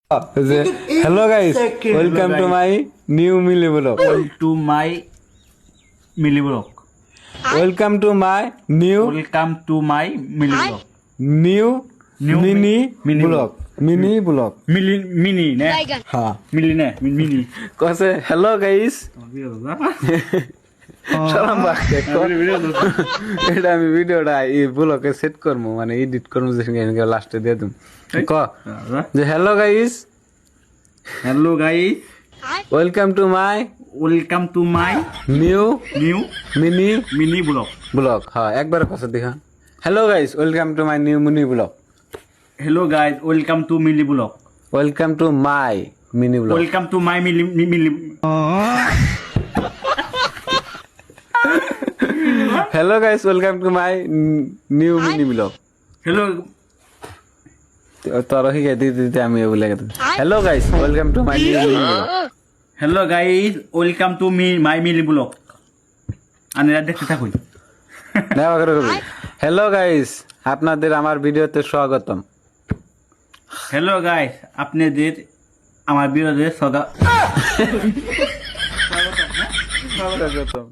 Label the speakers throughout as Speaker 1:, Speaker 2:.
Speaker 1: Hello guys, welcome to my new Millie vlog.
Speaker 2: To my Millie vlog.
Speaker 1: Welcome to my new
Speaker 2: Welcome to my Millie vlog.
Speaker 1: new mini vlog. Mini vlog.
Speaker 2: Mini ne?
Speaker 1: हाँ
Speaker 2: Millie ne? Mini.
Speaker 1: कैसे hello guys সালাম বাকি এটা আমি ভিডিওটা এই ব্লগে set করব মানে এডিট করব যে লাস্টে দিয়ে দিম ক যে hello guys
Speaker 2: Hello guys.
Speaker 1: Welcome to my
Speaker 2: Welcome to my
Speaker 1: new
Speaker 2: new
Speaker 1: mini
Speaker 2: vlog.
Speaker 1: Blog হ্যাঁ একবার কথা দেখা hello guys welcome to my new mini blog
Speaker 2: Hello guys. Welcome to Millie vlog.
Speaker 1: Welcome to my mini blog
Speaker 2: Welcome to my Millie.
Speaker 1: Hello guys welcome to my new mini blog
Speaker 2: Hello.
Speaker 1: তোর শিখাই দিতে আমি বলে গেছি hello guys welcome to my new mini blog
Speaker 2: Hello guys. Welcome to my Millie vlog. আনেরা দেখতে থাকুন।
Speaker 1: নেওয়া করে হ্যালো গাইস আপনাদের আমার ভিডিওতে স্বাগতম
Speaker 2: Hello guys. আপনাদের আমার বিরোধে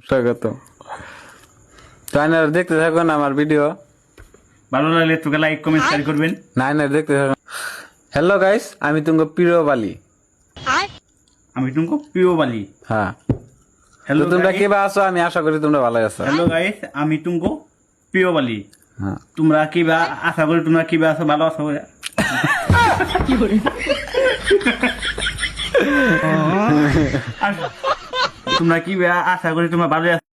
Speaker 1: স্বাগতম তো আপনারা দেখতে থাকুন আমার ভিডিও
Speaker 2: ভালো লাগলে তোকে লাইক কমেন্ট শেয়ার করবেন।
Speaker 1: না দেখতে থাকুন হ্যালো গাইস আমি তোমাকে প্রিয় বালি
Speaker 2: আমি তুমকো প্রিয় বালি।
Speaker 1: হ্যাঁ
Speaker 2: হ্যালো
Speaker 1: তোমরা কিবা আছো আমি আশা করি তোমরা ভালো আছো
Speaker 2: হ্যালো গাইস আমি তুমকো প্রিয় বালি।
Speaker 1: হ্যাঁ
Speaker 2: তোমরা কিবা আশা করি তোমরা কিবা আছো ভালো আছো। তোমরা কিবা আশা করি তোমরা ভালো আছো।